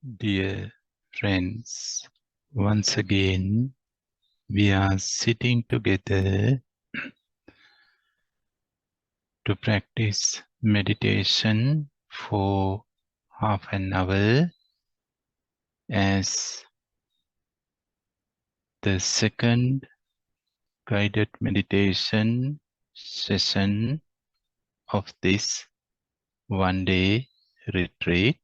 Dear friends, once again we are sitting together to practice meditation for half an hour as the second guided meditation session of this one-day retreat.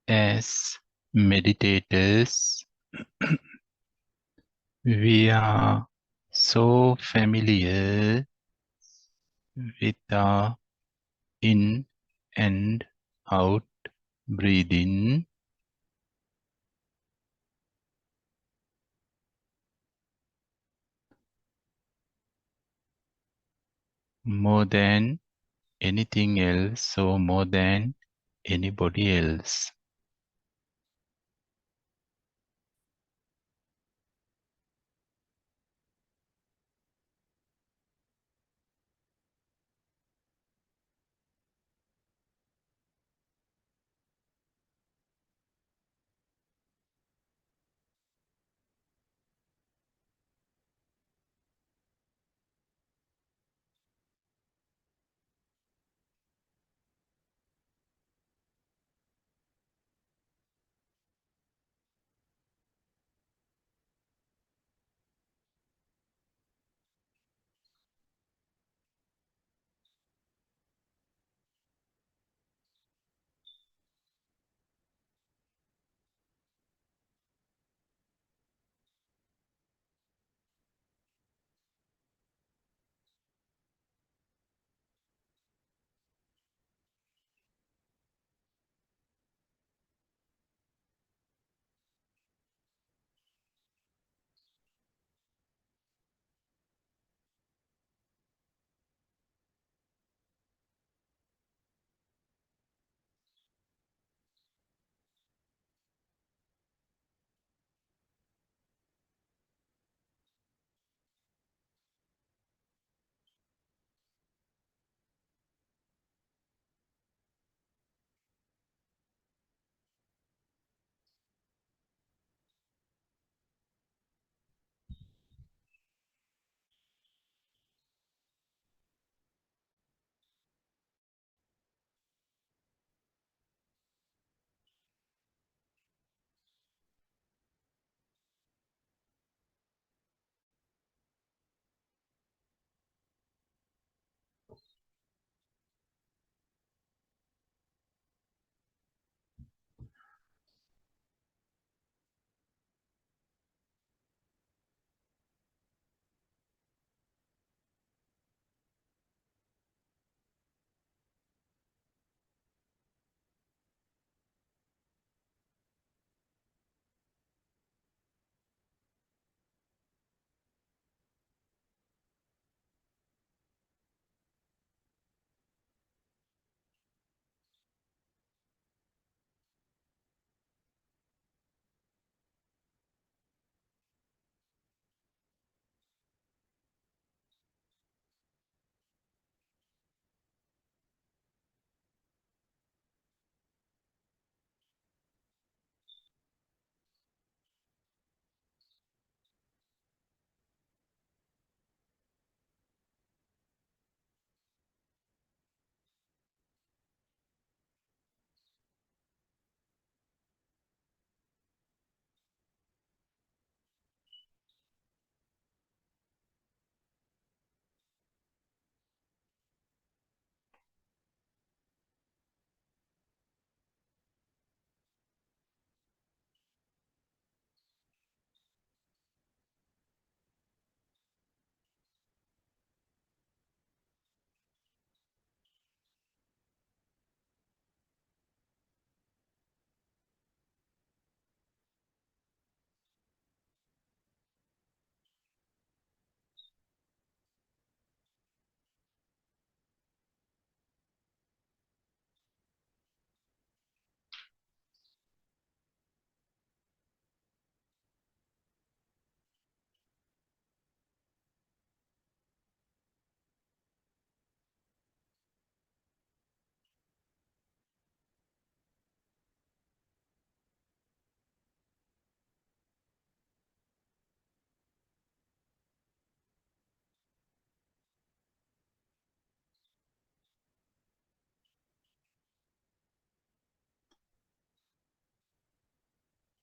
As meditators, we are so familiar with our in and out breathing more than anything else or more than anybody else.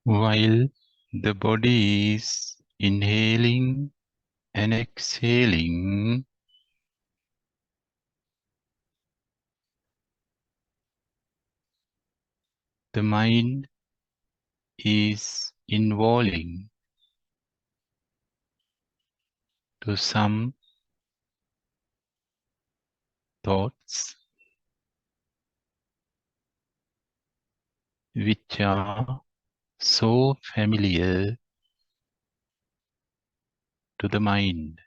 While the body is inhaling and exhaling, the mind is involving to some thoughts which are so familiar to the mind.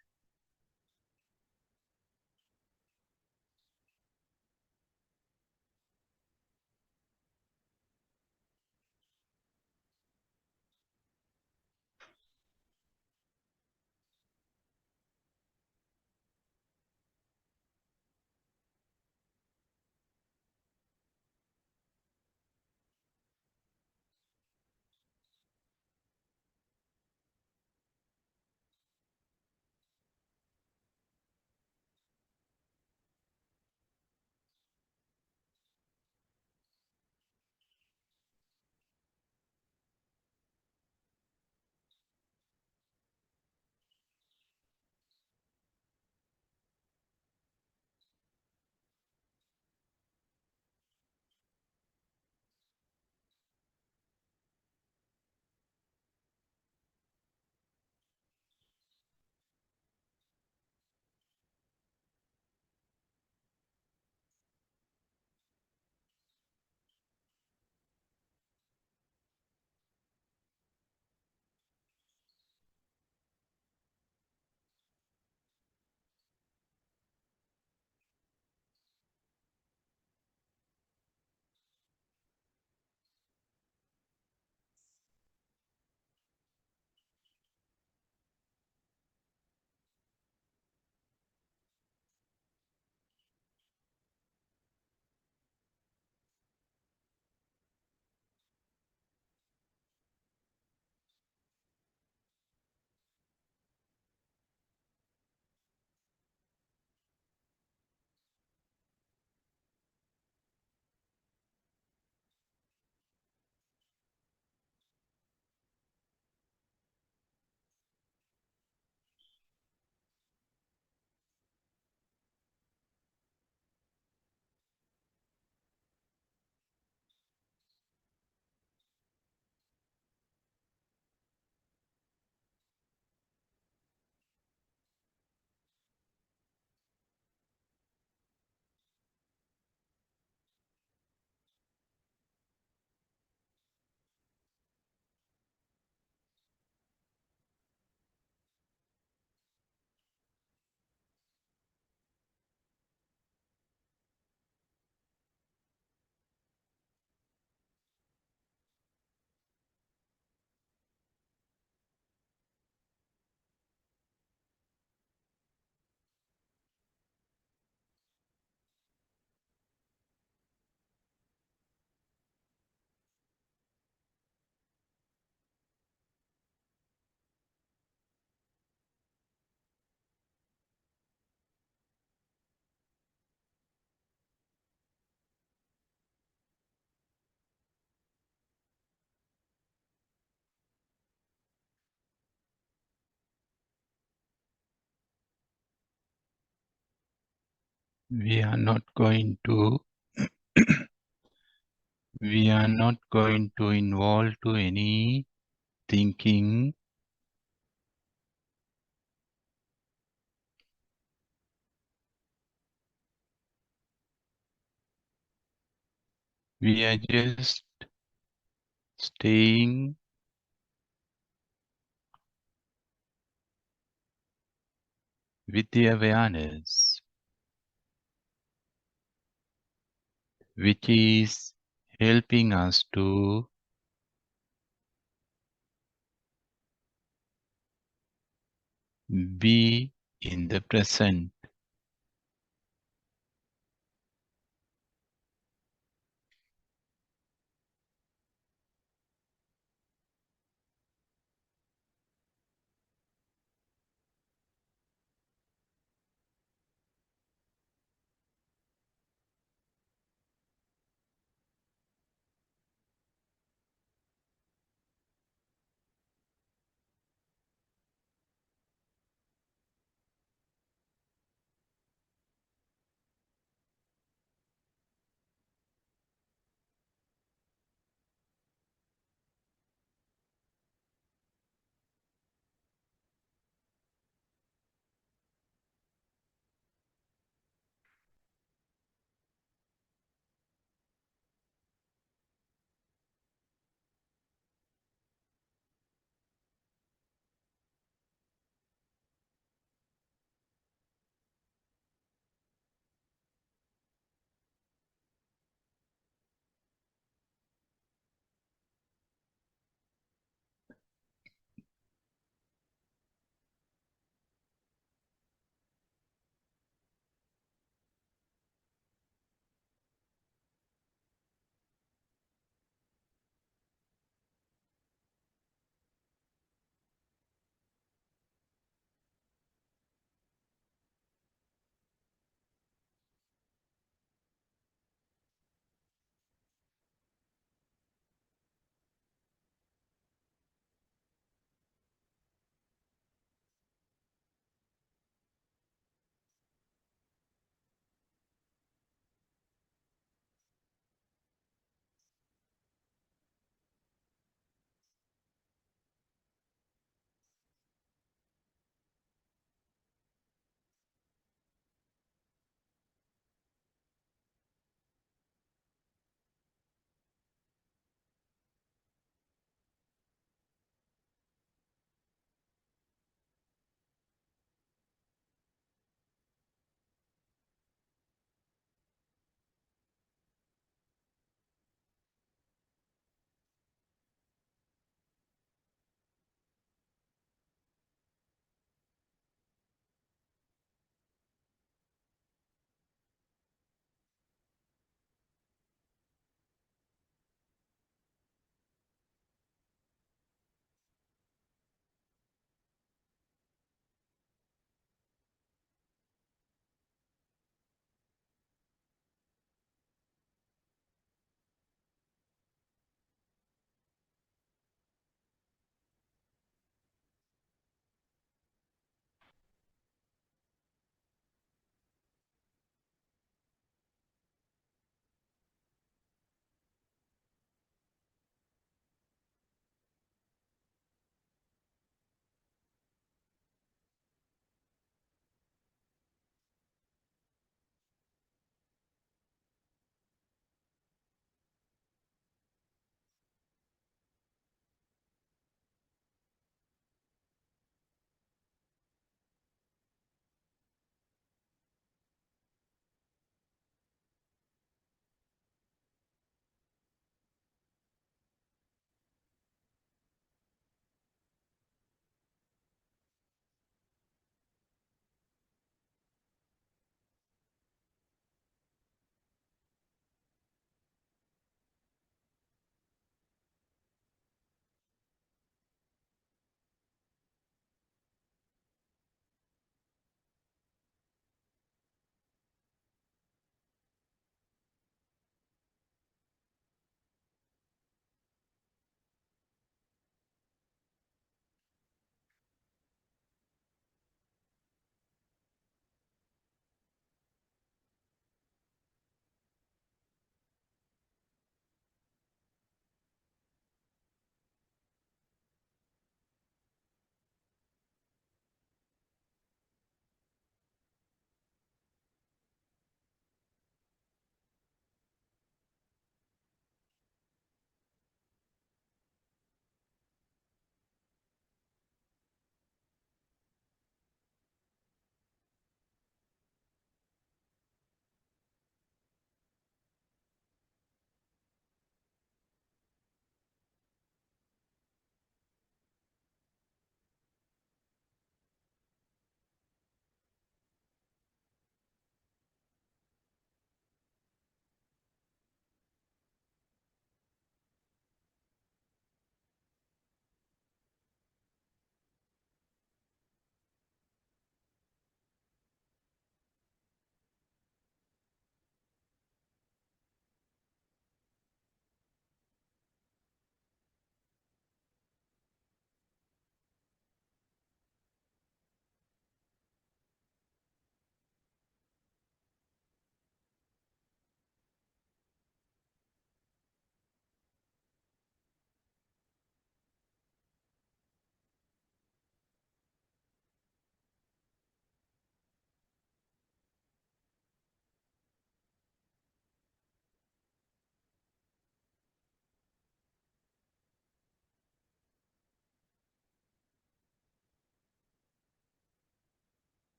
We are not going to we are not going to involve to any thinking. We are just staying with the awareness, which is helping us to be in the present.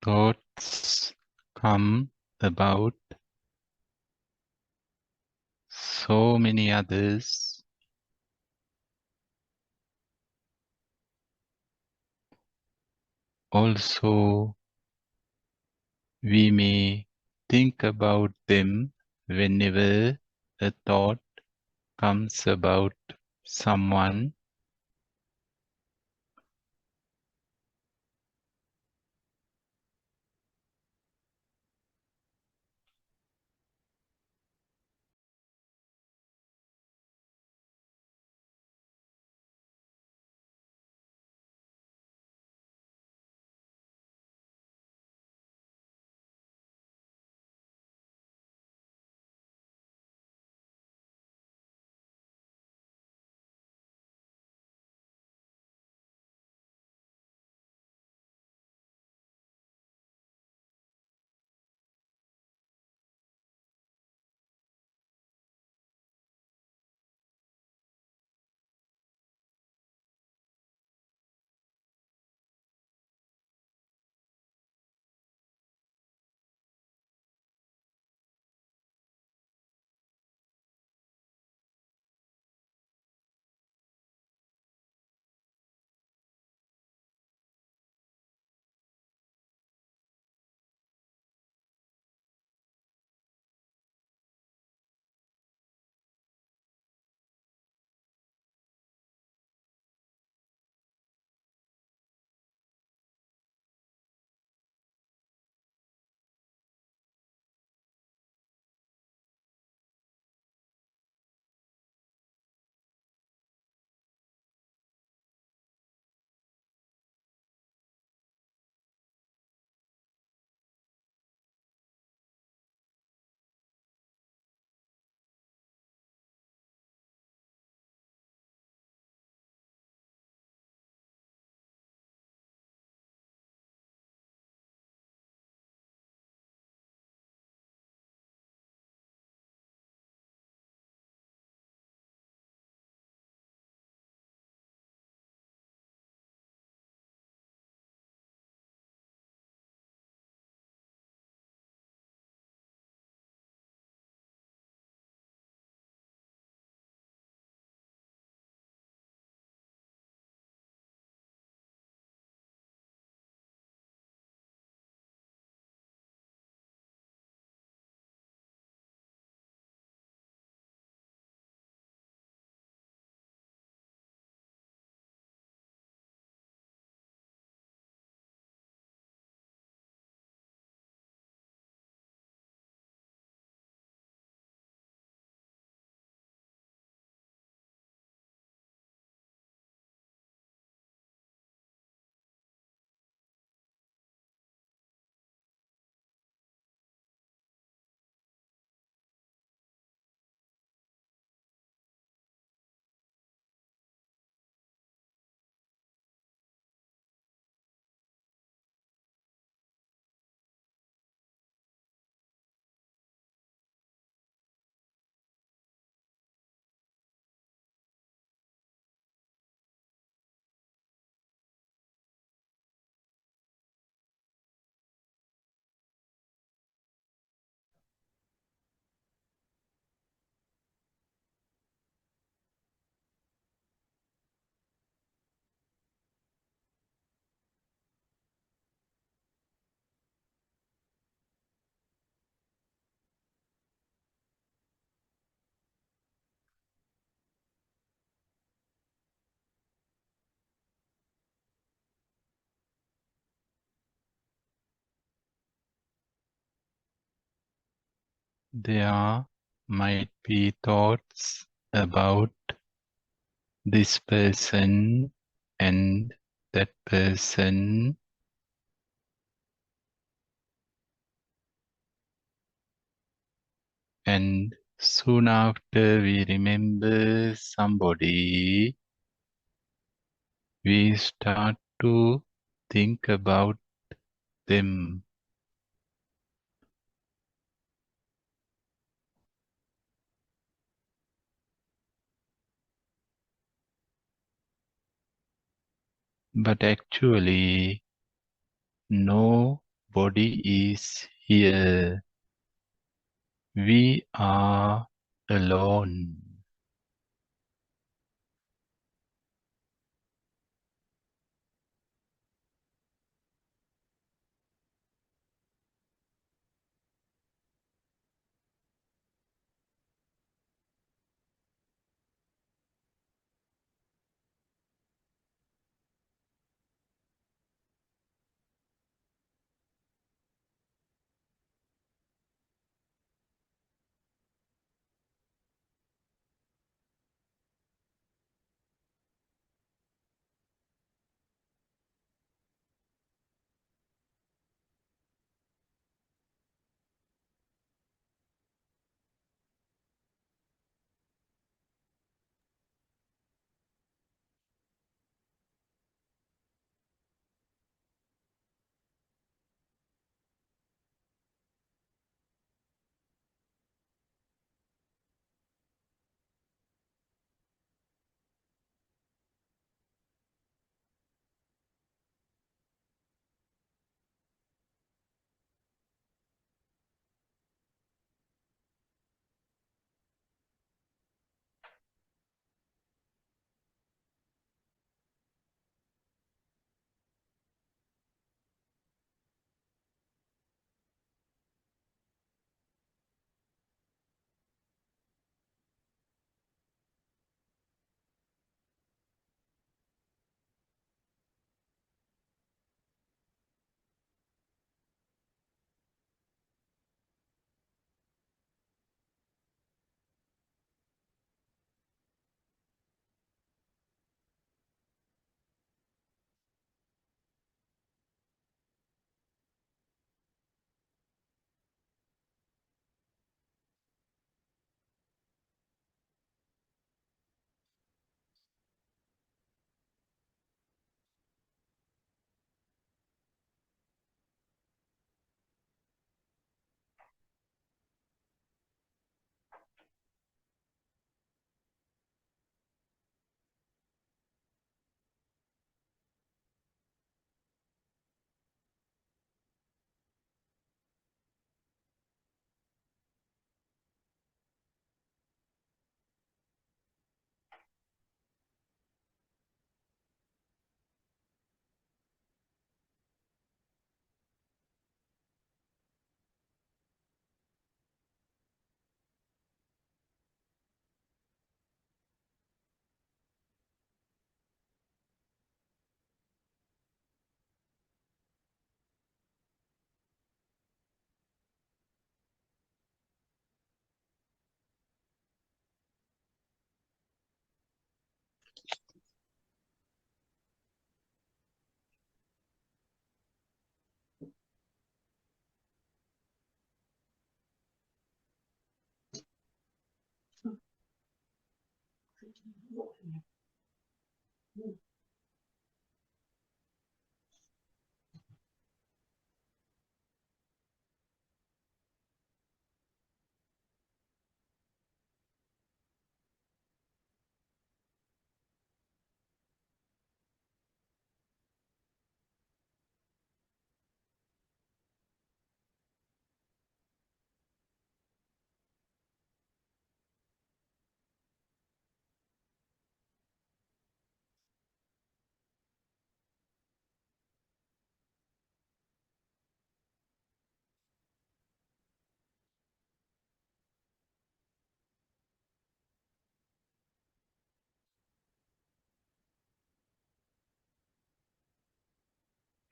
thoughts come about so many others. Also, we may think about them whenever a thought comes about someone. There might be thoughts about this person and that person, and soon after we remember somebody, we start to think about them. But actually, no body is here. We are alone.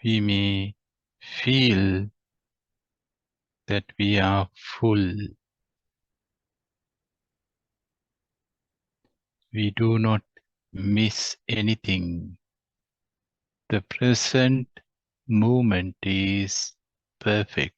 We may feel that we are full. We do not miss anything. The present moment is perfect.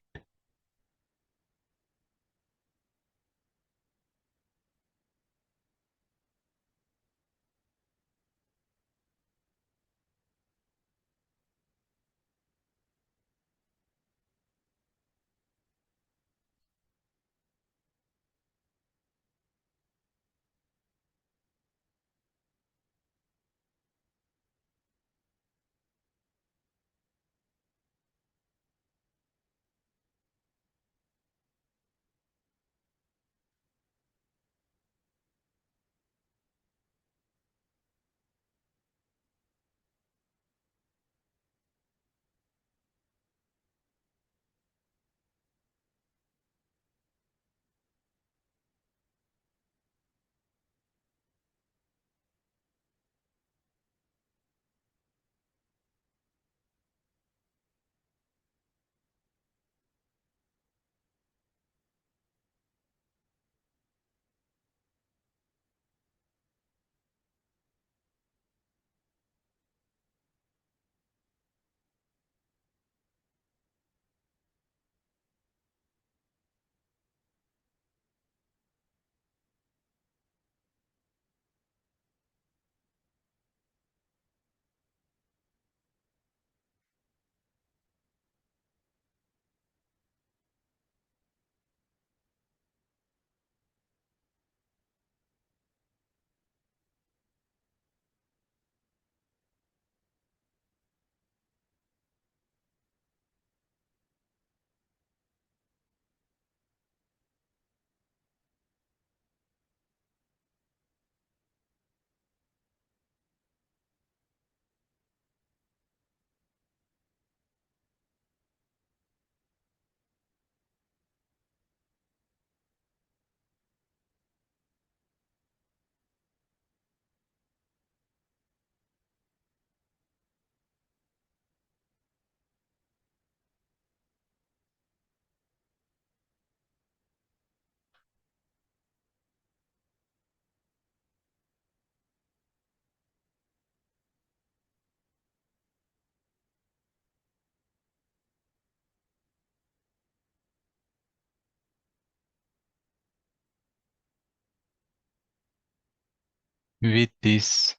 with this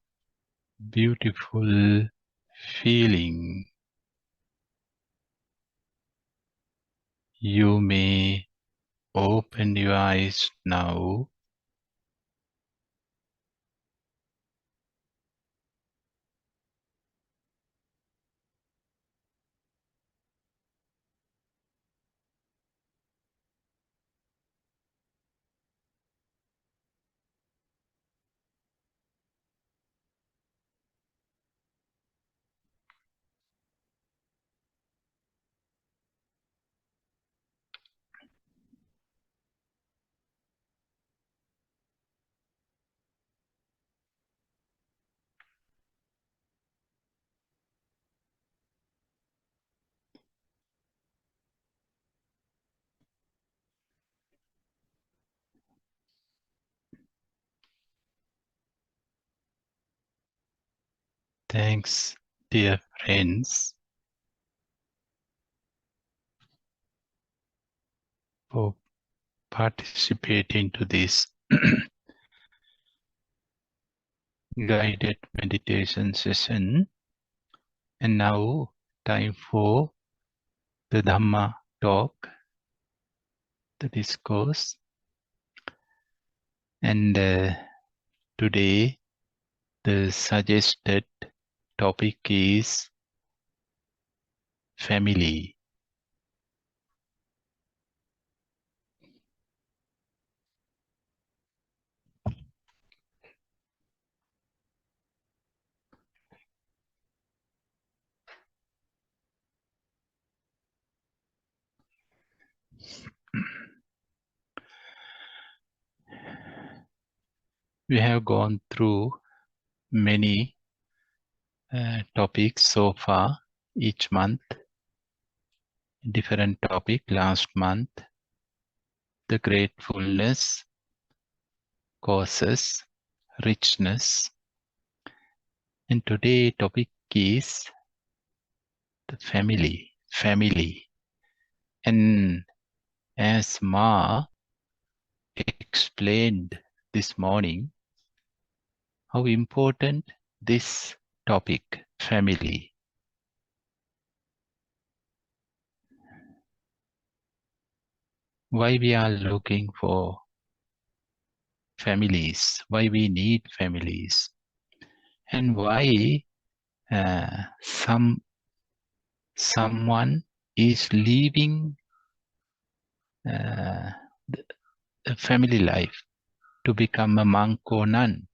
beautiful feeling, you may open your eyes now. Thanks, dear friends, for participating to this guided meditation session. And now, time for the Dhamma talk, the discourse. And today, the suggested topic is family. We have gone through many topics so far, each month, different topic. Last month, the gratefulness, causes, richness. And today topic is the family. And as Ma explained this morning, how important this topic, family. Why we are looking for families, why we need families, and why someone is leaving the family life to become a monk or nun.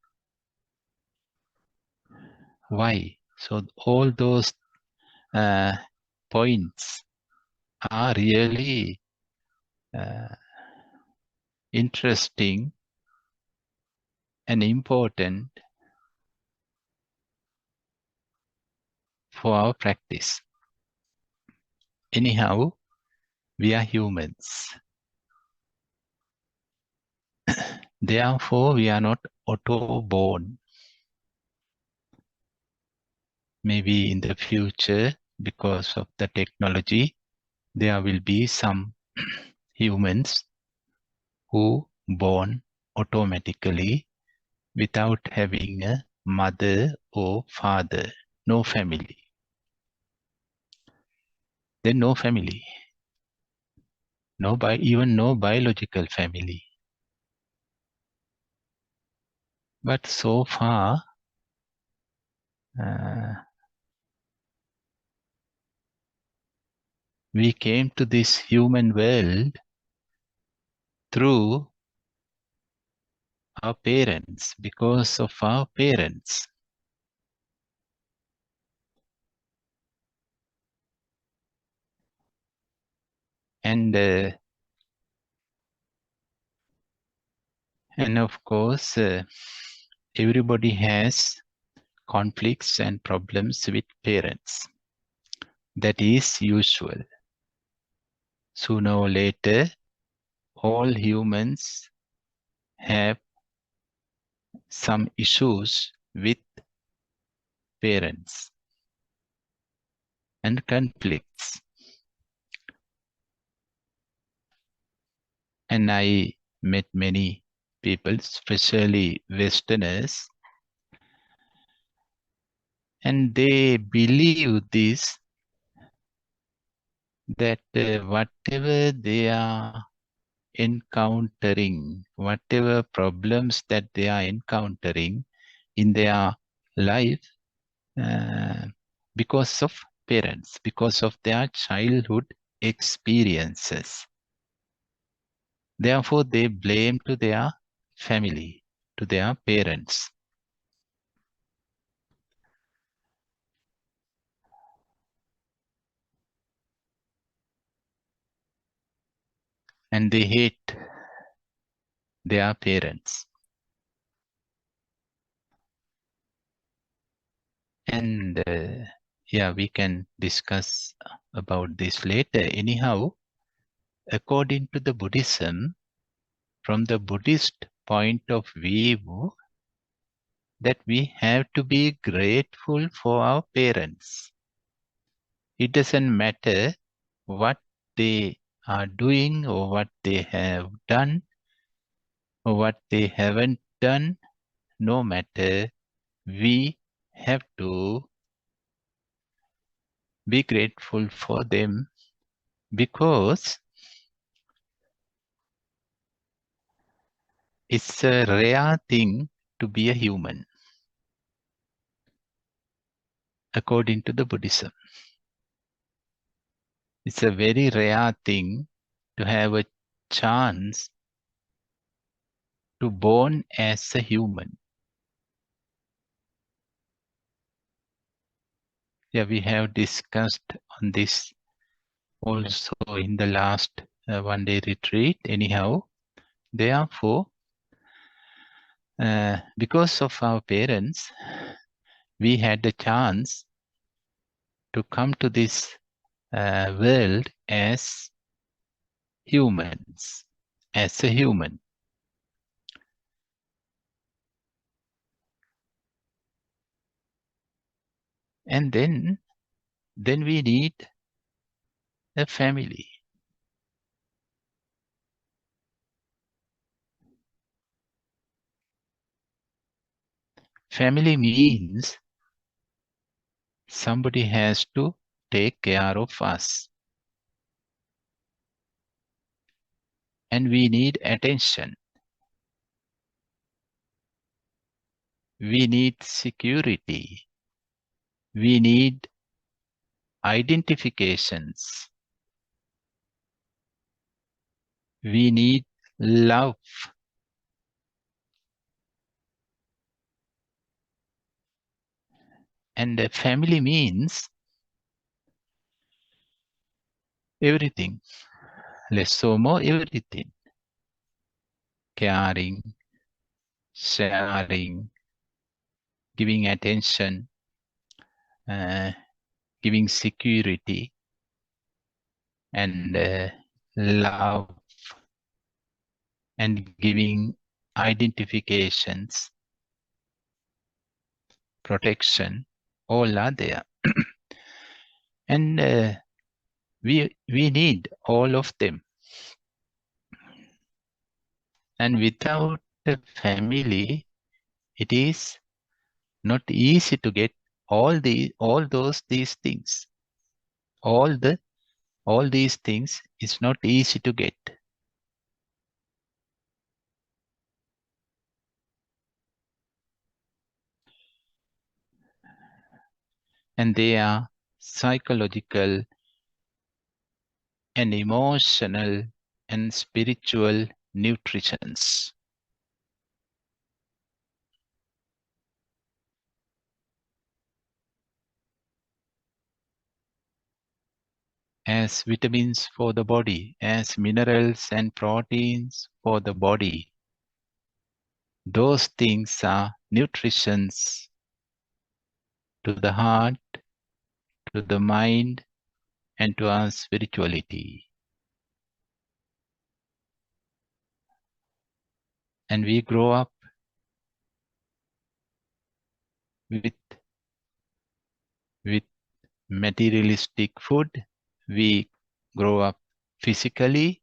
Why? So all those points are really interesting and important for our practice. Anyhow, we are humans. Therefore, we are not auto-born. Maybe in the future, because of the technology, there will be some humans who born automatically without having a mother or father, no family. Then no family, even no biological family. But so far, we came to this human world through our parents, because of our parents. And of course, everybody has conflicts and problems with parents. That is usual. Sooner or later, all humans have some issues with parents and conflicts. And I met many people, especially Westerners, And they believe this, that whatever they are encountering, whatever problems that they are encountering in their life, uh, because of parents, because of their childhood experiences. Therefore, they blame to their family, to their parents. And they hate their parents. And yeah, we can discuss about this later. Anyhow, according to the Buddhism, from the Buddhist point of view, that we have to be grateful for our parents. It doesn't matter what they are doing or what they have done or what they haven't done, no matter, we have to be grateful for them, because it's a rare thing to be a human, according to the Buddhism. It's a very rare thing to have a chance to born as a human. Yeah, we have discussed on this also in the last one-day retreat. Anyhow, therefore, because of our parents, we had the chance to come to this world as humans, as a human. And then we need a family. Family means somebody has to take care of us. And we need attention. We need security. We need identifications. We need love. And a family means everything. Less or more, everything. Caring, sharing, giving attention, giving security, and love, and giving identifications, protection, all are there. And we need all of them. And without a family, it is not easy to get these things. All these things is not easy to get. And they are psychological and emotional and spiritual nutritions. As vitamins for the body, as minerals and proteins for the body. Those things are nutritions to the heart, to the mind, and to our spirituality. And we grow up with materialistic food. We grow up physically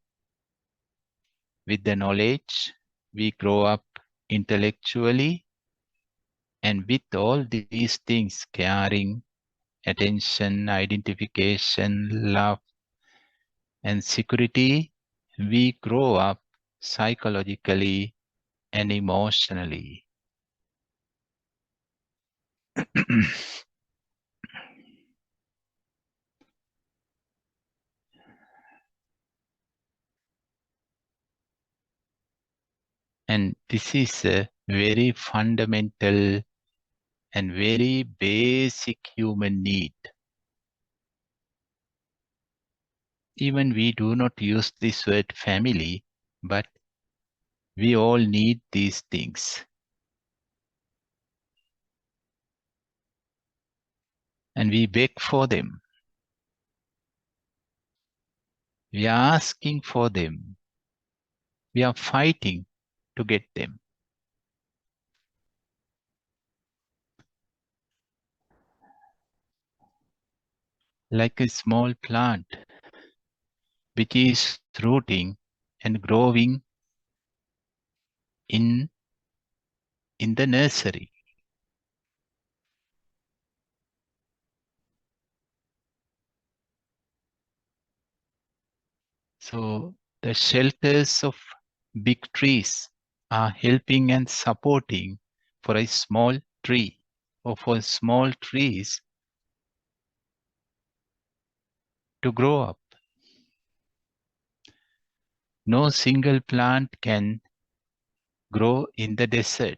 with the knowledge. We grow up intellectually. And with all these things, caring, attention, identification, love, and security, we grow up psychologically and emotionally. And this is a very fundamental and very basic human need. Even we do not use this word family, but we all need these things. And we beg for them. We are asking for them. We are fighting to get them. Like a small plant which is rooting and growing in the nursery. So the shelters of big trees are helping and supporting for a small tree or for small trees to grow up. No single plant can grow in the desert.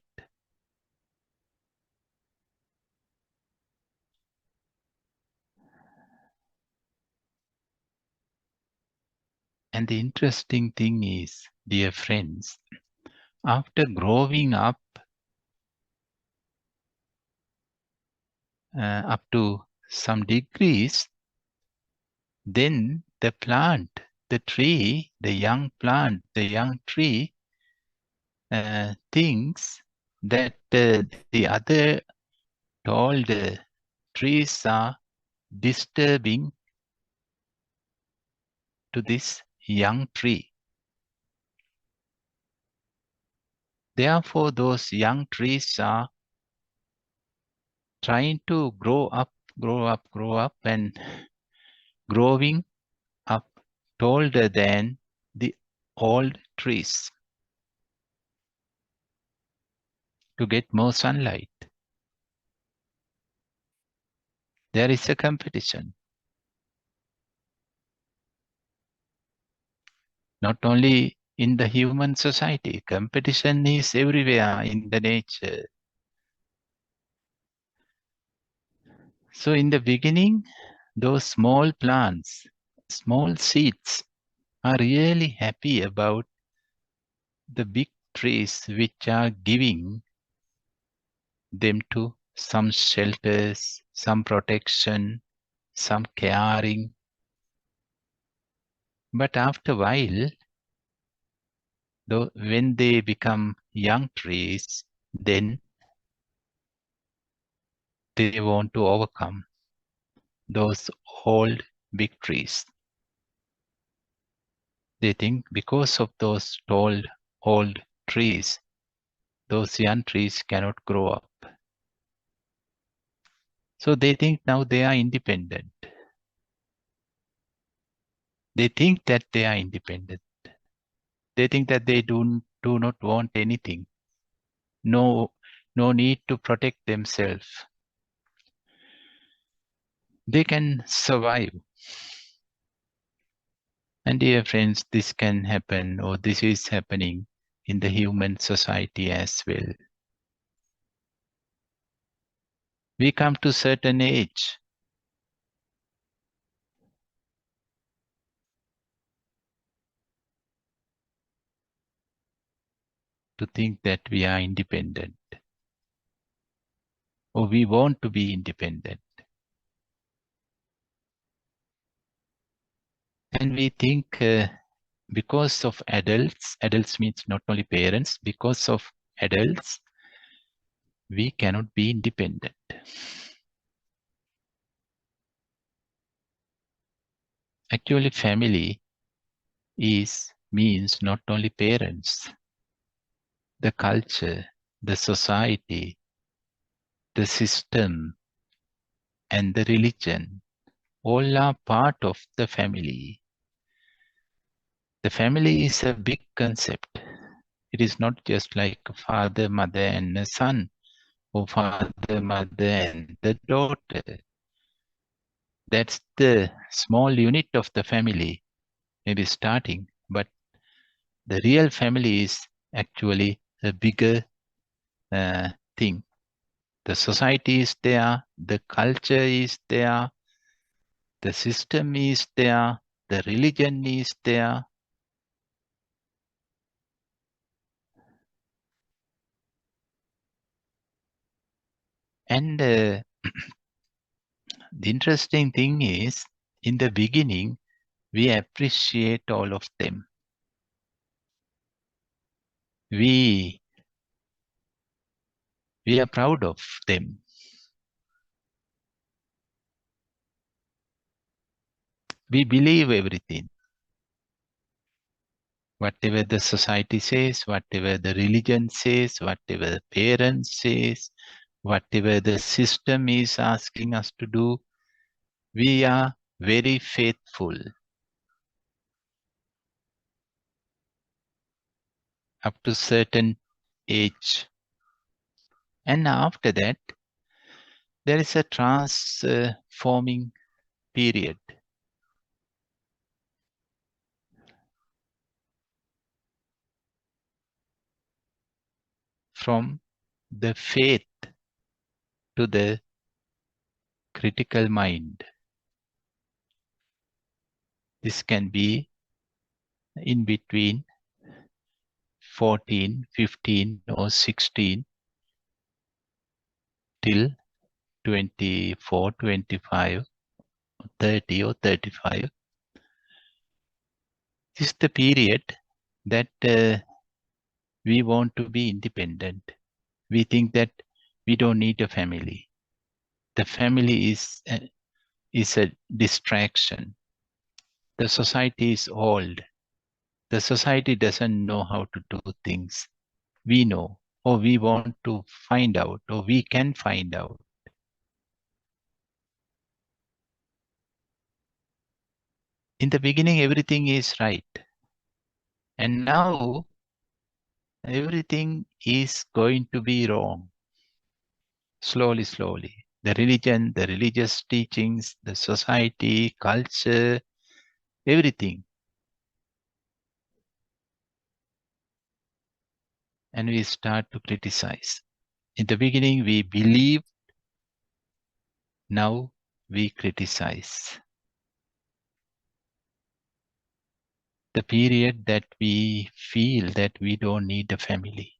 And the interesting thing is, dear friends, after growing up to some degrees, then the plant, the tree, the young plant, the young tree thinks that the other tall trees are disturbing to this young tree. Therefore, those young trees are trying to grow up, and growing up taller than the old trees to get more sunlight. There is a competition. Not only in the human society, competition is everywhere in the nature. So in the beginning, those small plants, small seeds are really happy about the big trees which are giving them to some shelters, some protection, some caring. But after a while, though, when they become young trees, then they want to overcome those old big trees. They think because of those tall old trees, those young trees cannot grow up. So they think now they are independent. They think that they are independent. They think that they do not want anything. No need to protect themselves. They can survive. And dear friends, this can happen, or this is happening in the human society as well. We come to certain age. To think that we are independent, or we want to be independent. And we think because of adults means not only parents, because of adults, we cannot be independent. Actually, family means not only parents, the culture, the society, the system, and the religion all are part of the family. The family is a big concept. It is not just like a father, mother, and a son, or father, mother, and the daughter. That's the small unit of the family, maybe starting, but the real family is actually a bigger thing. The society is there, the culture is there, the system is there, the religion is there. And the interesting thing is, in the beginning, we appreciate all of them. We are proud of them. We believe everything. Whatever the society says, whatever the religion says, whatever the parents says, whatever the system is asking us to do, we are very faithful up to certain age. And after that, there is a transforming period from the faith to the critical mind. This can be in between 14, 15, or 16 till 24, 25, 30, or 35. This is the period that we want to be independent. We think that we don't need a family. The family is a distraction. The society is old. The society doesn't know how to do things. We know, or we want to find out, or we can find out. In the beginning, everything is right. And now, everything is going to be wrong. Slowly, slowly. The religion, the religious teachings, the society, culture, everything. And we start to criticize. In the beginning, we believe. Now we criticize. The period that we feel that we don't need a family.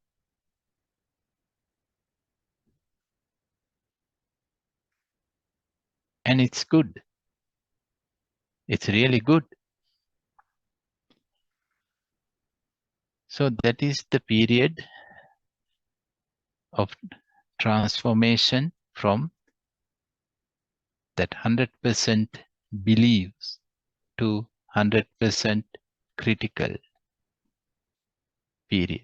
And it's good. It's really good. So that is the period of transformation from that 100% beliefs to 100% critical period.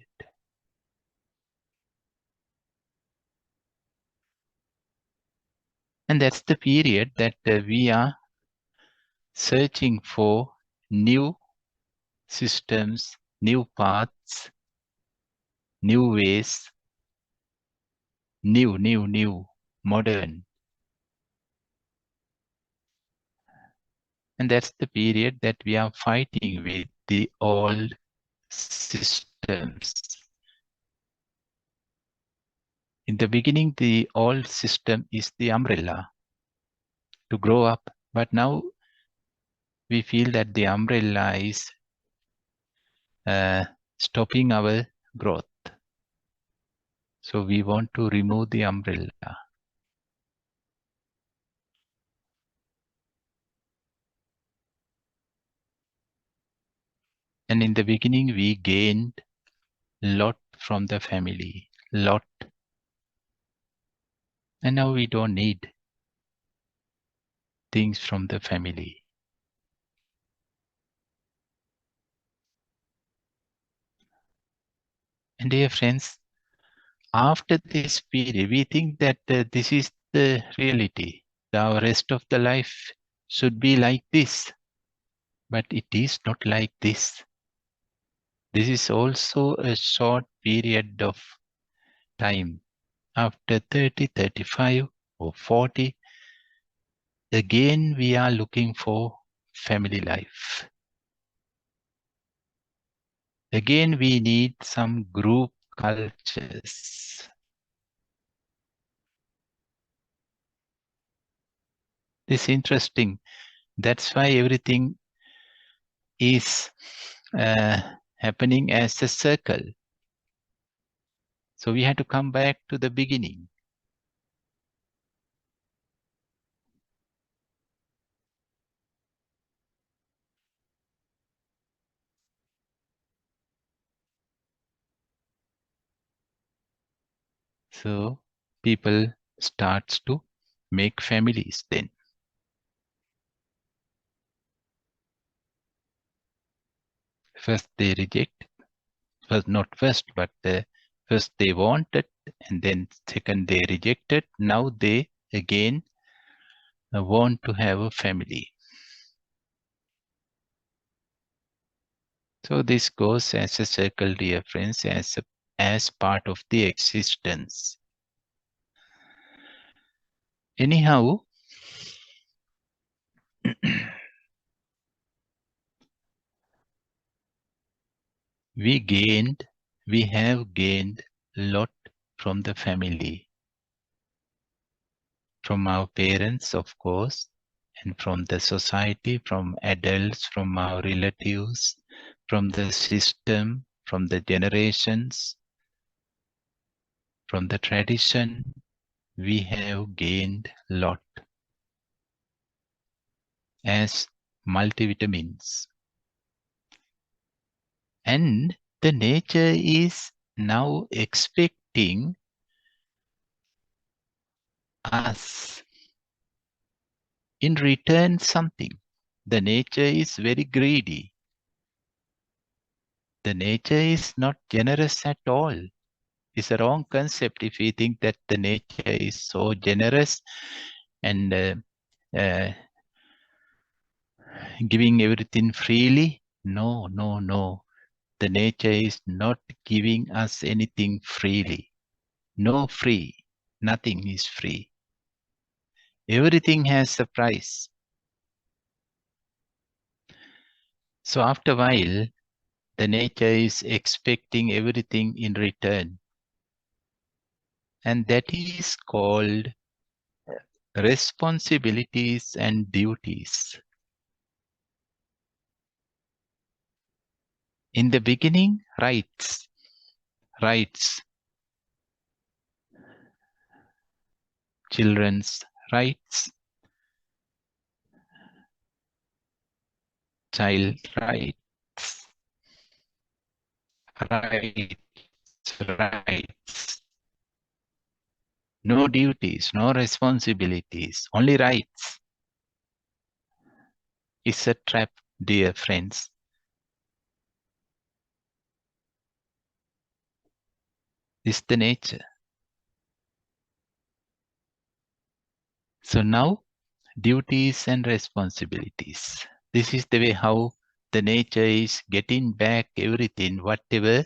And that's the period that we are searching for new systems, new paths, new ways, new, modern. And that's the period that we are fighting with the old systems. In the beginning, the old system is the umbrella to grow up. But now we feel that the umbrella is stopping our growth. So we want to remove the umbrella. And in the beginning, we gained lot from the family, lot. And now we don't need things from the family. And dear friends, after this period, we think that this is the reality. Our rest of the life should be like this. But it is not like this. This is also a short period of time. After 30, 35, or 40, again we are looking for family life. Again we need some group cultures. This is interesting. That's why everything is happening as a circle. So we have to come back to the beginning. So people starts to make families then. First they reject, first not first, but first they wanted, and then second they rejected. Now they again want to have a family. So this goes as a circle, dear friends, as part of the existence. Anyhow, we have gained a lot from the family, from our parents, of course, and from the society, from adults, from our relatives, from the system, from the generations, from the tradition. We have gained a lot as multivitamins. And the nature is now expecting us in return something. The nature is very greedy. The nature is not generous at all. It's a wrong concept if we think that the nature is so generous and uh, giving everything freely. No, no, no. The nature is not giving us anything freely. No free. Nothing is free. Everything has a price. So after a while, the nature is expecting everything in return. And that is called responsibilities and duties. In the beginning, rights, rights, children's rights, child rights, rights. No duties, no responsibilities, only rights. It's a trap, dear friends. It's the nature. So now, duties and responsibilities. This is the way how the nature is getting back everything, whatever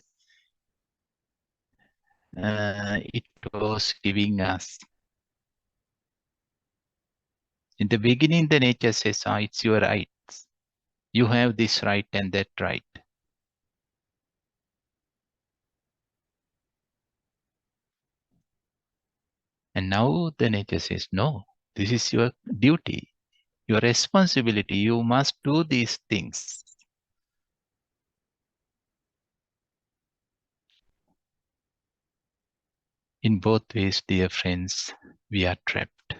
it was giving us. In the beginning, the nature says, it's your rights. You have this right and that right. And now the nature says, no, this is your duty, your responsibility. You must do these things. In both ways, dear friends, we are trapped.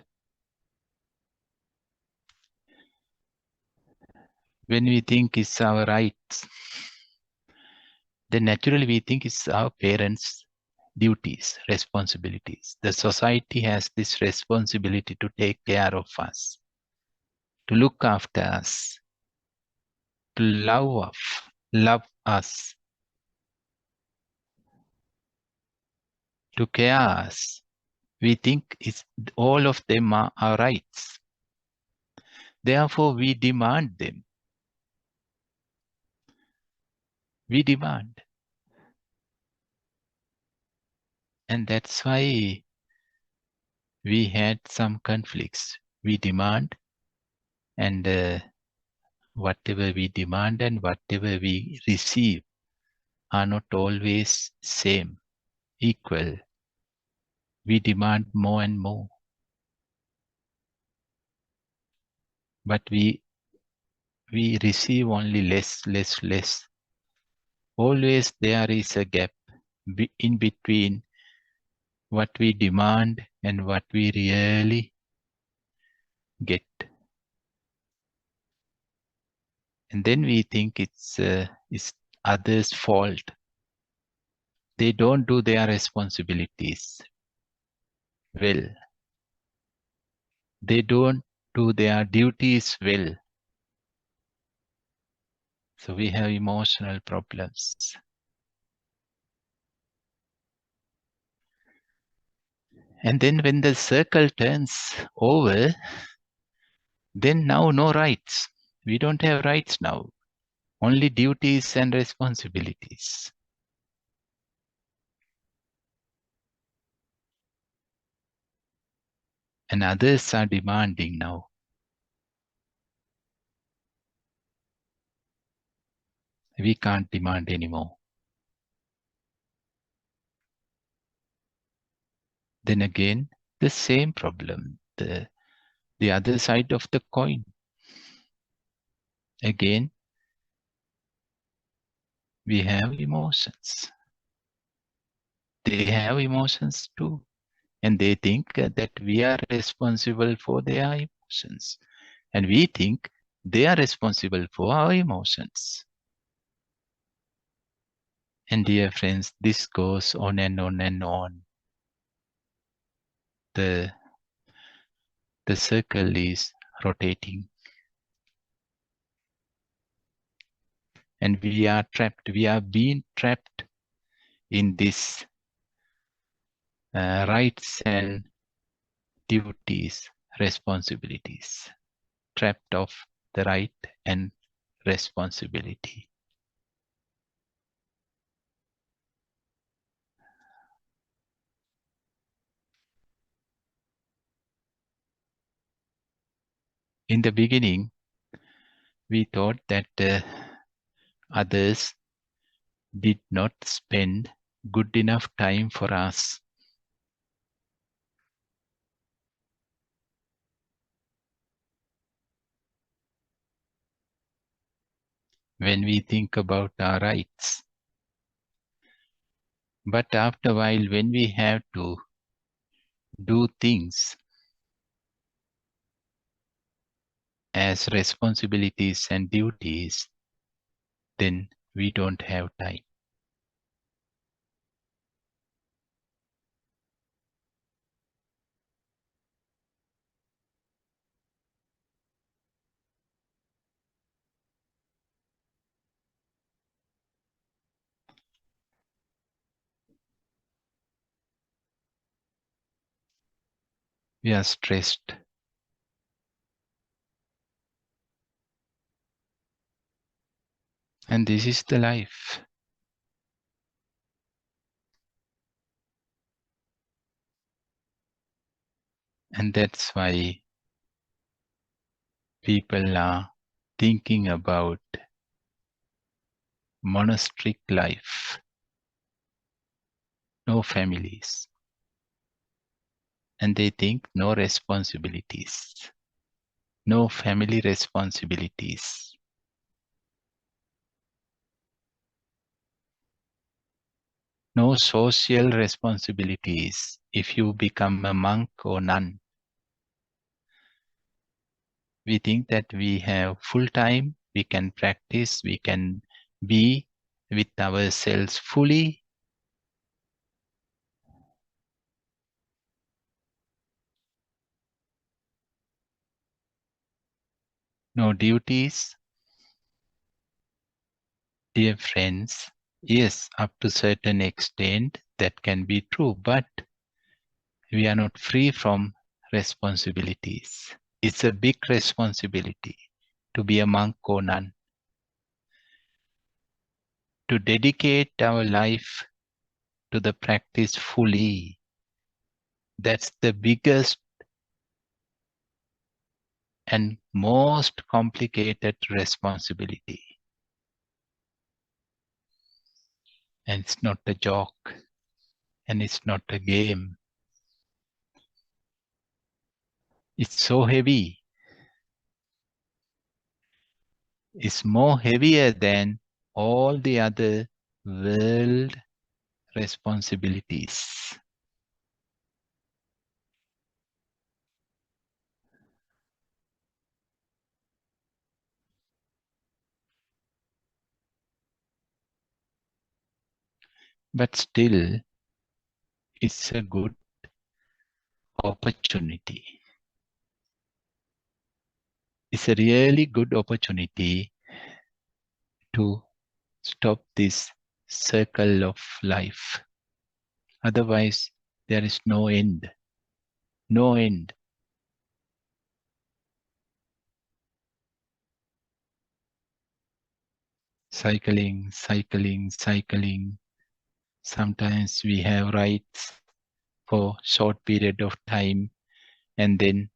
When we think it's our rights, then naturally we think it's our parents' duties, responsibilities. The society has this responsibility to take care of us, to look after us, to love us. to chaos. We think all of them are our rights. Therefore, we demand them. We demand. And that's why we had some conflicts. We demand, and whatever we demand and whatever we receive are not always same, equal. We demand more and more. But we receive only less. Always there is a gap in between what we demand and what we really get. And then we think it's others' fault. They don't do their responsibilities well. They don't do their duties well. So we have emotional problems. And then when the circle turns over, then now no rights. We don't have rights now. Only duties and responsibilities. And others are demanding now. We can't demand anymore. Then again, the same problem, the other side of the coin. Again, we have emotions. They have emotions too. And they think that we are responsible for their emotions. And we think they are responsible for our emotions. And dear friends, this goes on and on and on. The circle is rotating. And we are trapped. We are being trapped in this rights and duties, responsibilities. Trapped of the right and responsibility. In the beginning, we thought that others did not spend good enough time for us. When we think about our rights. But after a while, when we have to do things as responsibilities and duties, then we don't have time. We are stressed. And this is the life. And that's why people are thinking about monastic life. No families. And they think no responsibilities. No family responsibilities. No social responsibilities if you become a monk or nun. We think that we have full time, we can practice, we can be with ourselves fully. No duties. Dear friends, yes, up to certain extent, that can be true, but we are not free from responsibilities. It's a big responsibility to be a monk or nun, to dedicate our life to the practice fully. That's the biggest and most complicated responsibility. And it's not a joke, and it's not a game. It's so heavy. It's more heavier than all the other world responsibilities. But still, it's a good opportunity. It's a really good opportunity to stop this circle of life. Otherwise, there is no end. No end. Cycling, cycling, cycling. Sometimes we have rights for short period of time, and then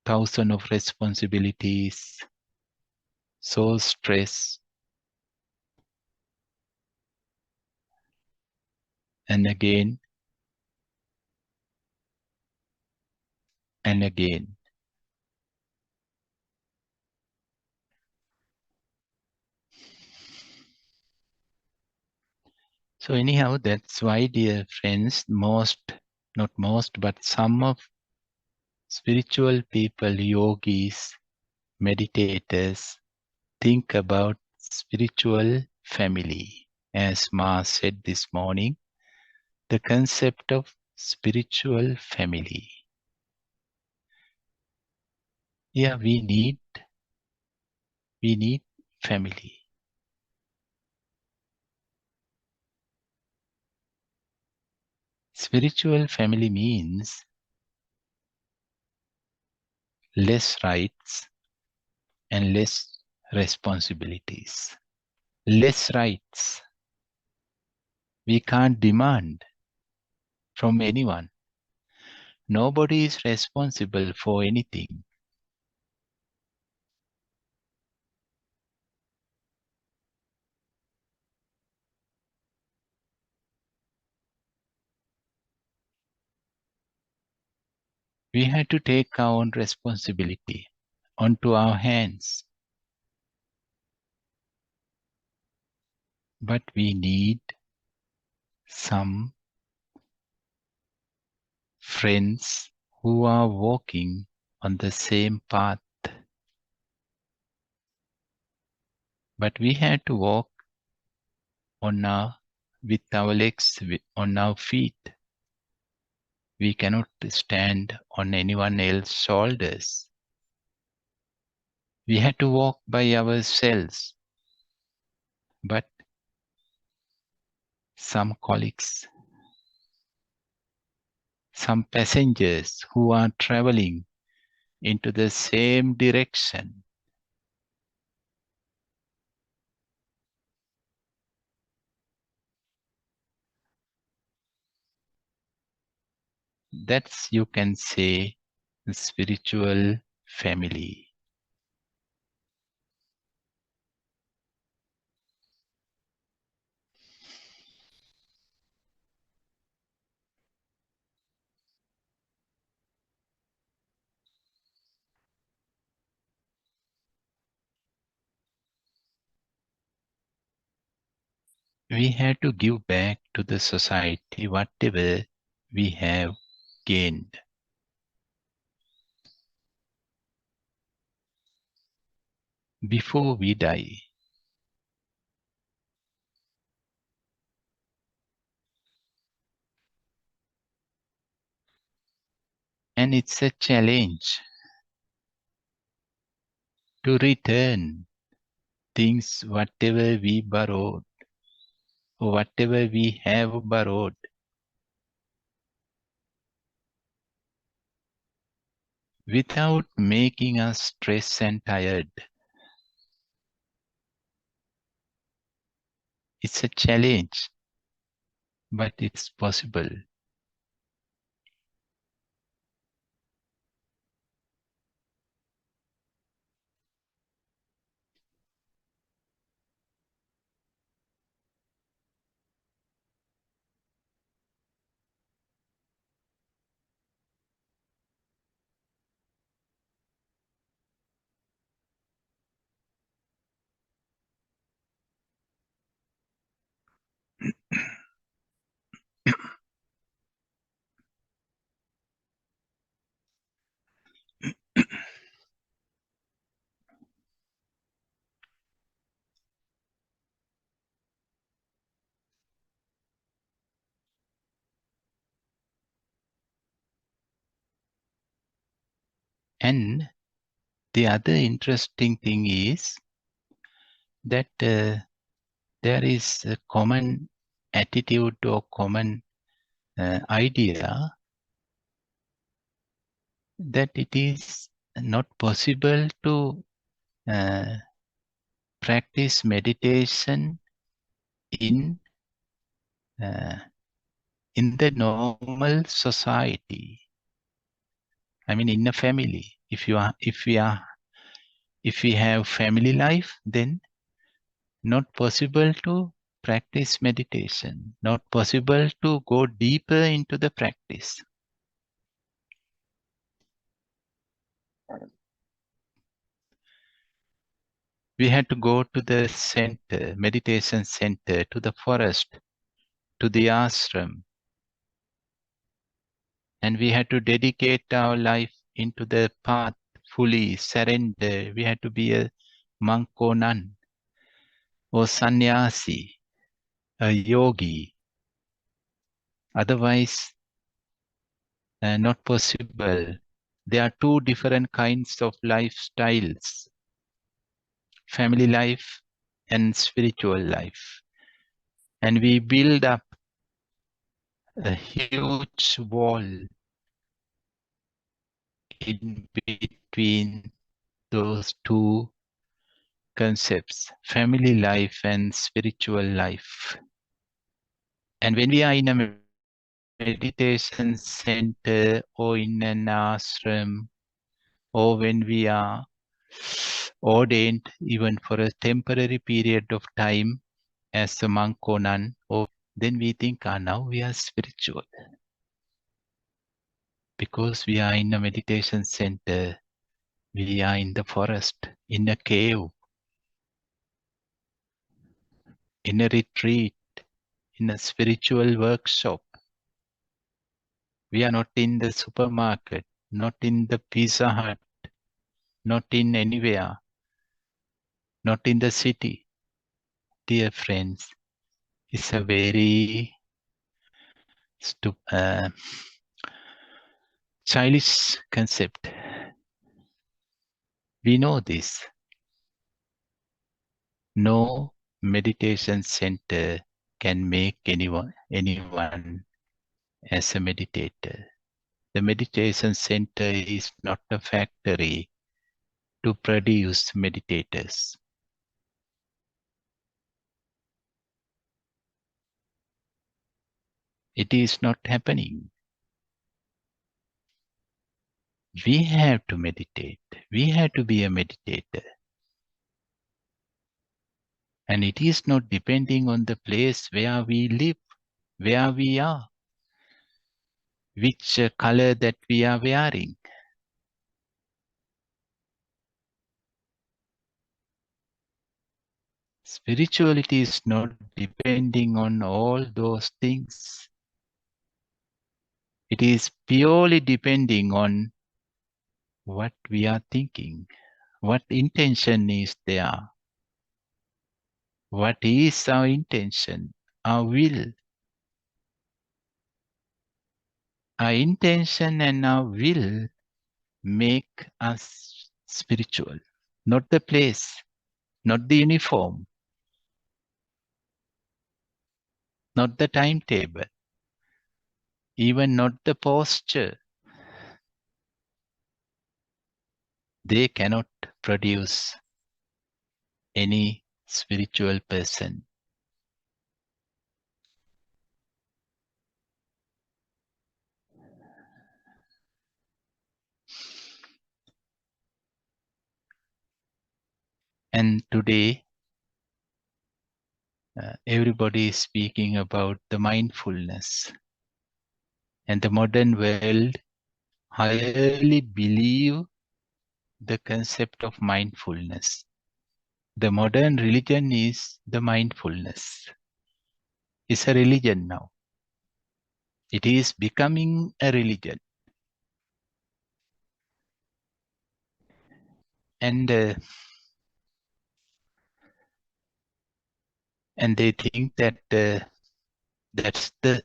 thousand of responsibilities, so stress, and again and again. So anyhow, that's why, dear friends, not most, but some of spiritual people, yogis, meditators, think about spiritual family. As Ma said this morning, the concept of spiritual family. Yeah, we need family. Spiritual family means less rights and less responsibilities. Less rights. We can't demand from anyone. Nobody is responsible for anything. We have to take our own responsibility onto our hands. But we need some friends who are walking on the same path. But we have to walk with our legs, on our feet. We cannot stand on anyone else's shoulders. We have to walk by ourselves. But some colleagues, some passengers who are traveling into the same direction, that's, you can say, the spiritual family. We have to give back to the society whatever we have gained. Before we die. And it's a challenge to return things, whatever we borrowed, or whatever we have borrowed, without making us stressed and tired. It's a challenge, but it's possible. And the other interesting thing is that there is a common attitude or common idea that it is not possible to uh, practice meditation in uh, in the normal society. I mean, in a family. If we have family life, then not possible to practice meditation. Not possible to go deeper into the practice. We had to go to the center, meditation center, to the forest, to the ashram, and we had to dedicate our life into the path fully, surrender. We had to be a monk or nun, or sannyasi, a yogi. Otherwise, not possible. There are two different kinds of lifestyles, family life and spiritual life. And we build up a huge wall in between those two concepts, family life and spiritual life. And when we are in a meditation center or in an ashram, or when we are ordained even for a temporary period of time as a monk or nun, or then we think, now we are spiritual. Because we are in a meditation center, we are in the forest, in a cave, in a retreat, in a spiritual workshop. We are not in the supermarket, not in the Pizza Hut, not in anywhere, not in the city. Dear friends, it's a very childish concept. We know this. No meditation center can make anyone as a meditator. The meditation center is not a factory to produce meditators. It is not happening. We have to meditate. We have to be a meditator. And it is not depending on the place where we live, where we are, which color that we are wearing. Spirituality is not depending on all those things. It is purely depending on what we are thinking, what intention is there, what is our intention, our will. Our intention and our will make us spiritual, not the place. not the uniform, not the timetable, even not the posture. They cannot produce any spiritual person. And today, everybody is speaking about the mindfulness. And the modern world highly believe the concept of mindfulness. The modern religion is the mindfulness. It's a religion now. It is becoming a religion. And they think that that's the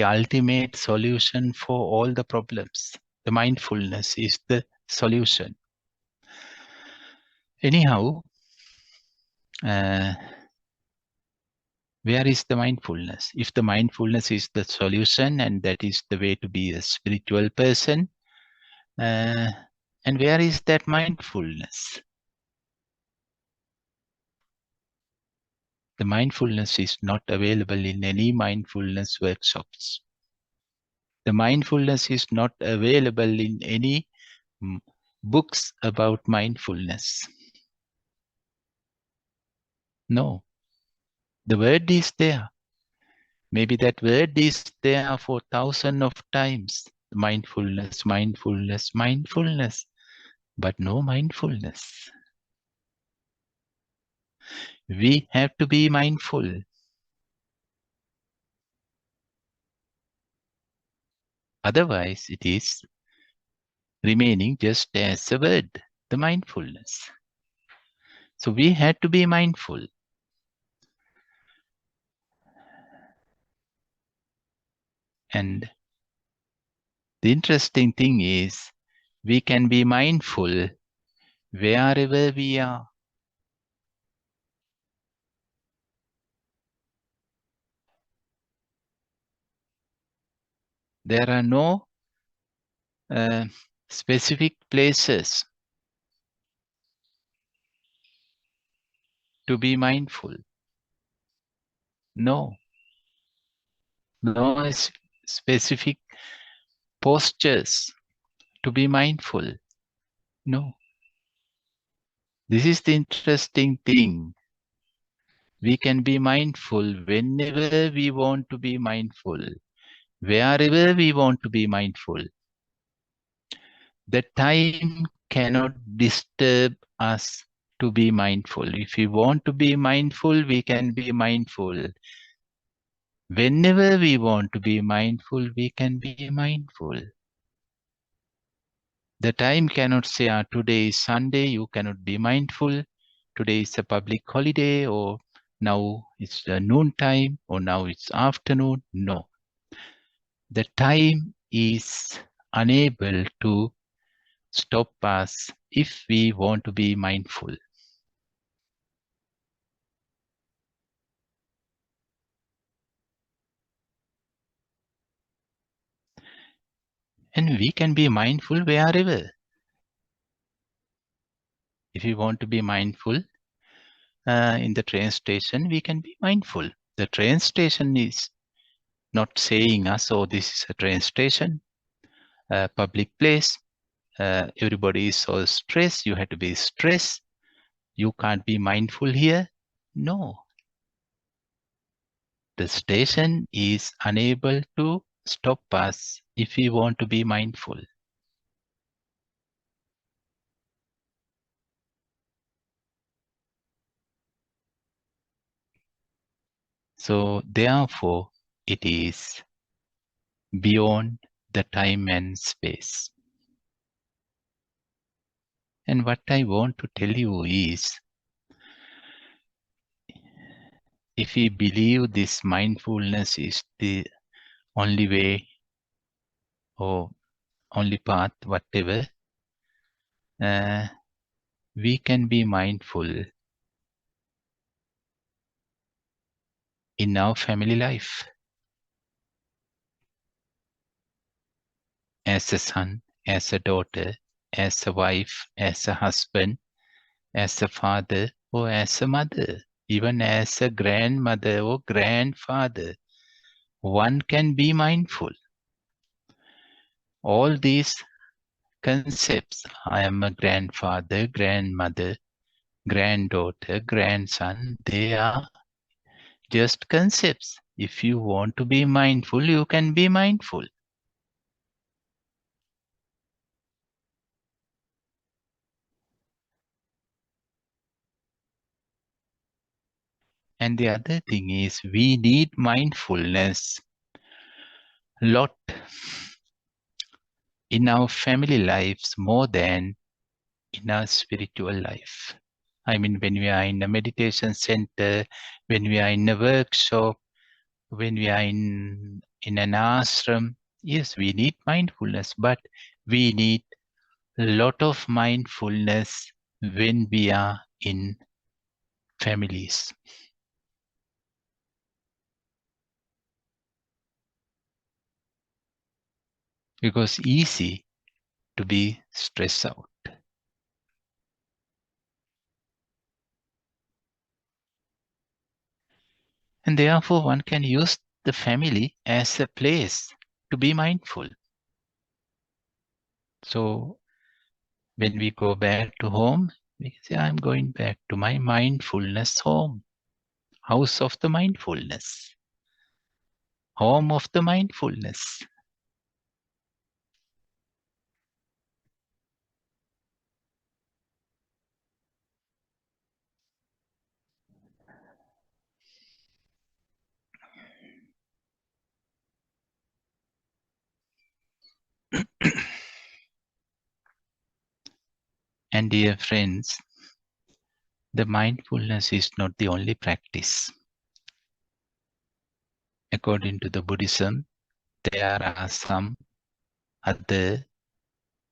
ultimate solution for all the problems. The mindfulness is the solution. Anyhow, where is the mindfulness? If the mindfulness is the solution and that is the way to be a spiritual person, and where is that mindfulness? The mindfulness is not available in any mindfulness workshops. The mindfulness is not available in any books about mindfulness. No, the word is there. Maybe that word is there for thousands of times. Mindfulness, mindfulness, mindfulness, but no mindfulness. We have to be mindful. Otherwise, it is remaining just as a word, the mindfulness. So we had to be mindful. And the interesting thing is, we can be mindful wherever we are. There are no specific places to be mindful. No. No specific postures to be mindful. No. This is the interesting thing. We can be mindful whenever we want to be mindful, wherever we want to be mindful. The time cannot disturb us to be mindful. If we want to be mindful, we can be mindful. Whenever we want to be mindful, we can be mindful. The time cannot say, today is Sunday, you cannot be mindful. Today is a public holiday, or now it's noon time, or now it's afternoon. No. The time is unable to stop us if we want to be mindful. And we can be mindful wherever. If we want to be mindful in the train station, we can be mindful. The train station is not saying us, oh, this is a train station, a public place. Everybody is so stressed. You have to be stressed. You can't be mindful here. No. The station is unable to stop us if we want to be mindful. So therefore, it is beyond the time and space. And what I want to tell you is, if we believe this mindfulness is the only way or only path, whatever, we can be mindful in our family life. As a son, as a daughter, as a wife, as a husband, as a father, or as a mother, even as a grandmother or grandfather, one can be mindful. All these concepts, I am a grandfather, grandmother, granddaughter, grandson, they are just concepts. If you want to be mindful, you can be mindful. And the other thing is we need mindfulness a lot in our family lives more than in our spiritual life. I mean, when we are in a meditation center, when we are in a workshop, when we are in an ashram, yes, we need mindfulness, but we need a lot of mindfulness when we are in families. Because easy to be stressed out. And therefore one can use the family as a place to be mindful. So when we go back to home, we can say, I'm going back to my mindfulness home, house of the mindfulness, home of the mindfulness. And dear friends, the mindfulness is not the only practice. According to the Buddhism, there are some other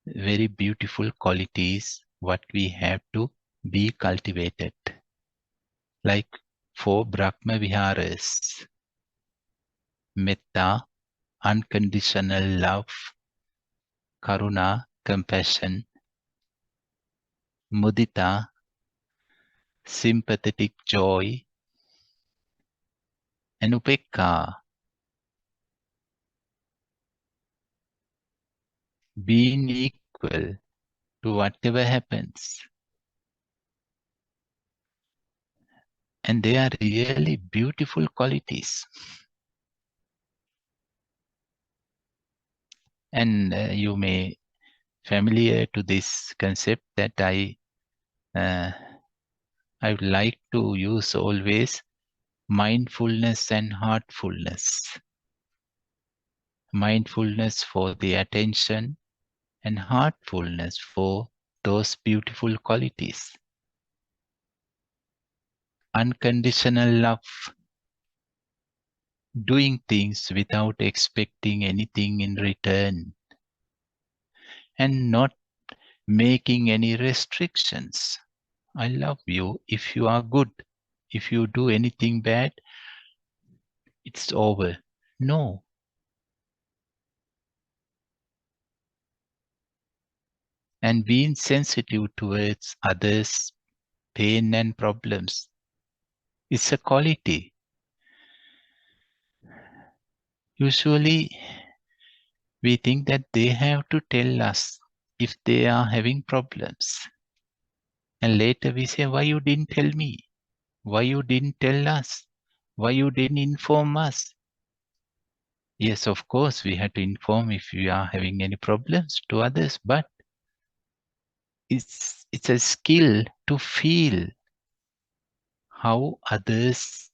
very beautiful qualities what we have to be cultivated. Like 4 Brahma Viharas, metta, unconditional love, karuna, compassion, mudita, sympathetic joy, and upekkha, being equal to whatever happens. And they are really beautiful qualities. And you may familiar to this concept that I would like to use always mindfulness and heartfulness. Mindfulness for the attention and heartfulness for those beautiful qualities. Unconditional love, doing things without expecting anything in return and not making any restrictions. I love you if you are good. If you do anything bad, it's over. No. And being sensitive towards others' pain and problems is a quality. Usually, we think that they have to tell us if they are having problems. And later we say, why you didn't tell me? Why you didn't tell us? Why you didn't inform us? Yes, of course, we have to inform if we are having any problems to others, but it's a skill to feel how others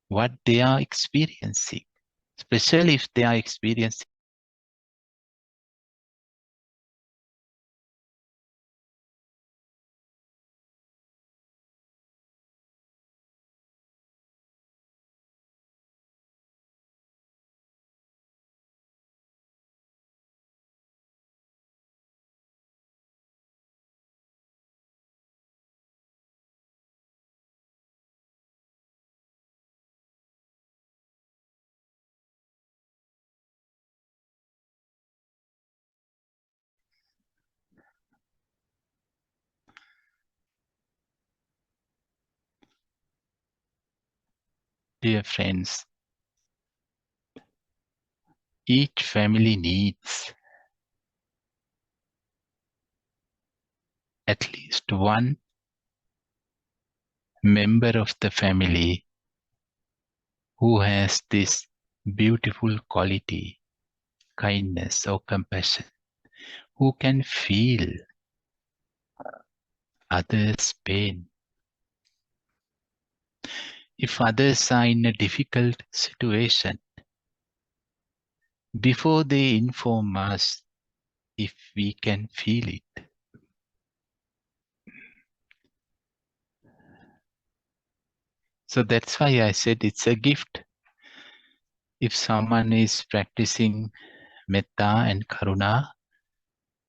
what they are experiencing, especially if they are experiencing dear friends, each family needs at least one member of the family who has this beautiful quality, kindness or compassion, who can feel others' pain. If others are in a difficult situation, before they inform us, if we can feel it. So that's why I said it's a gift. If someone is practicing metta and karuna,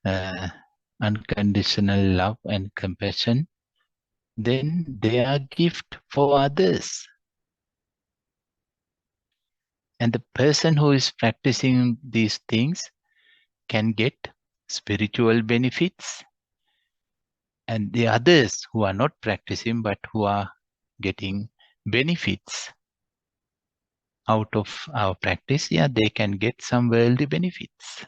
uh, unconditional love and compassion, then they are gift for others. And the person who is practicing these things can get spiritual benefits, and the others who are not practicing but who are getting benefits out of our practice, yeah, they can get some worldly benefits.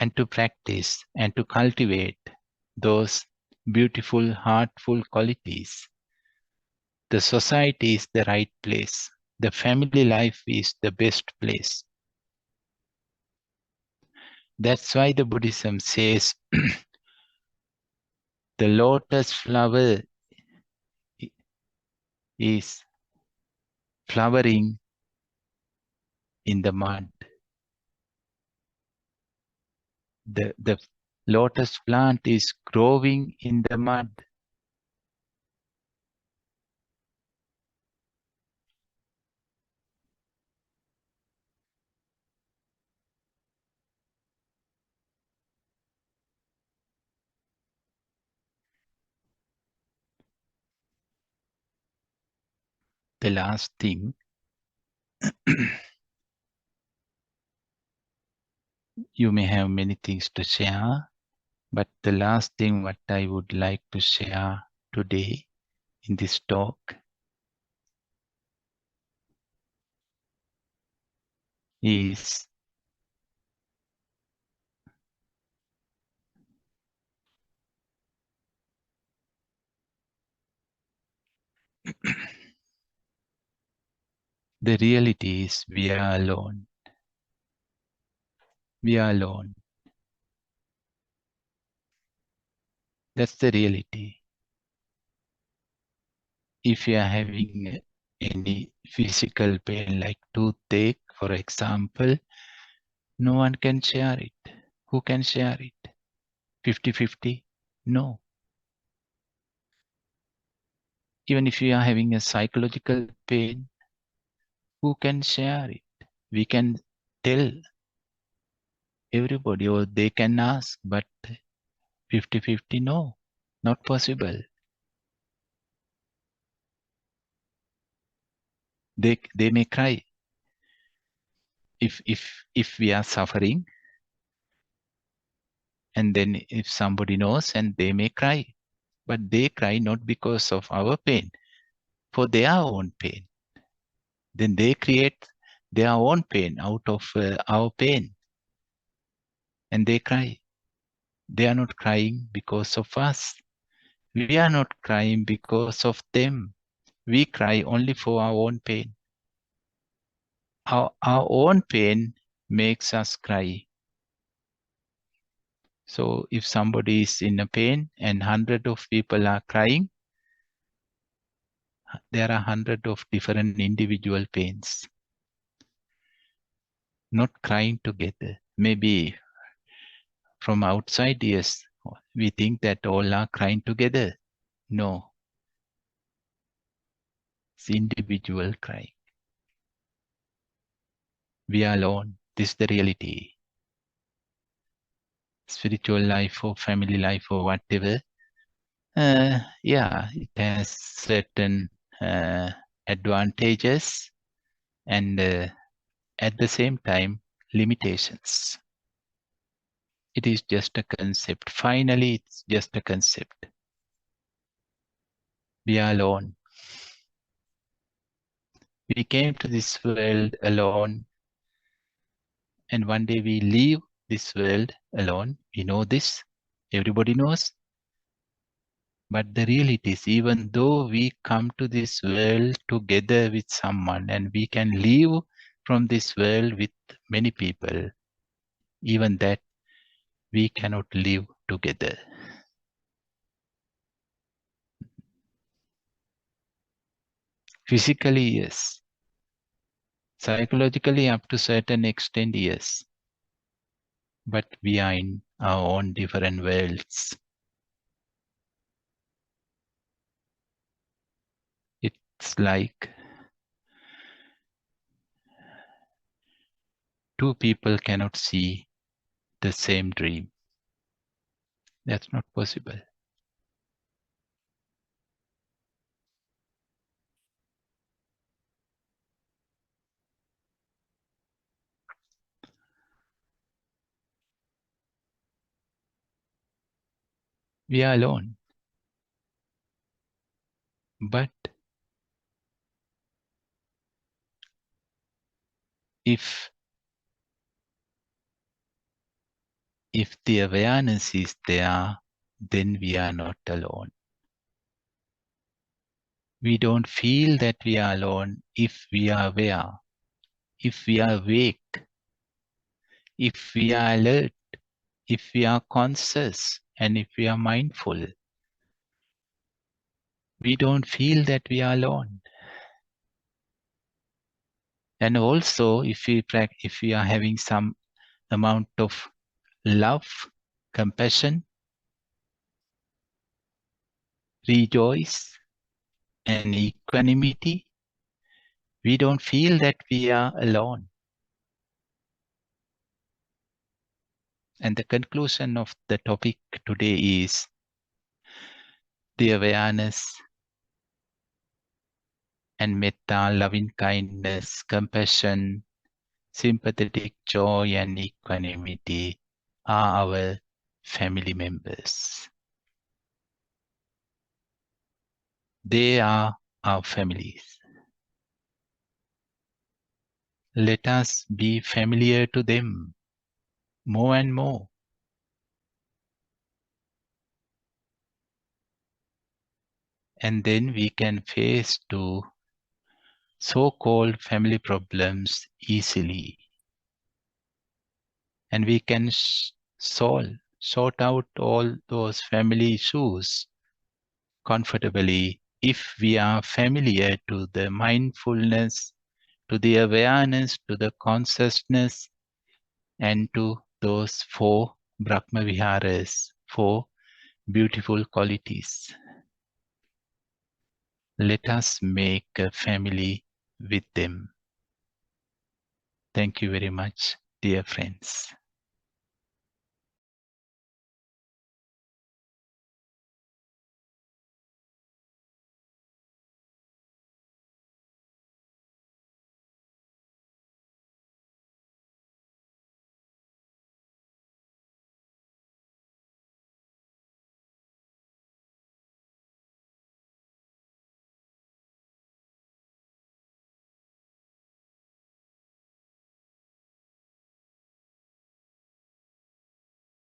And to practice and to cultivate those beautiful, heartful qualities, the society is the right place. The family life is the best place. That's why the Buddhism says the lotus flower is flowering in the mud. The lotus plant is growing in the mud. The last thing, you may have many things to share, but the last thing what I would like to share today in this talk is the reality is we are alone. We are alone. That's the reality. If you are having any physical pain like toothache, for example, no one can share it. Who can share it? 50-50? No. Even if you are having a psychological pain, who can share it? We can tell everybody or they can ask, but 50-50, no, not possible. They may cry. If we are suffering, and then if somebody knows, and they may cry, but they cry not because of our pain, for their own pain. Then they create their own pain out of our pain, and they cry. They are not crying because of us. We are not crying because of them. We cry only for our own pain. Our own pain makes us cry. So if somebody is in a pain and 100 of people are crying, there are 100 of different individual pains, not crying together. Maybe from outside, yes, we think that all are crying together. No, it's individual crying. We are alone. This is the reality. Spiritual life or family life or whatever. Yeah, it has certain advantages and at the same time limitations. It is just a concept. Finally, it's just a concept. We are alone. We came to this world alone, and one day we leave this world alone. We know this. Everybody knows. But the reality is, even though we come to this world together with someone and we can live from this world with many people, even that we cannot live together. Physically, yes. Psychologically, up to certain extent, yes. But we are in our own different worlds. It's like two people cannot see the same dream. That's not possible. We are alone. But if the awareness is there, then we are not alone. We don't feel that we are alone if we are aware, if we are awake, if we are alert, if we are conscious, and if we are mindful. We don't feel that we are alone. And also, if we are having some amount of love, compassion, rejoice, and equanimity, we don't feel that we are alone. And the conclusion of the topic today is the awareness and metta, loving kindness, compassion, sympathetic joy, and equanimity are our family members. They are our families. Let us be familiar to them more and more. And then we can face to so-called family problems easily. And we can sort out all those family issues comfortably if we are familiar to the mindfulness, to the awareness, to the consciousness, and to those four Brahma Viharas, four beautiful qualities. Let us make a family with them. Thank you very much, dear friends.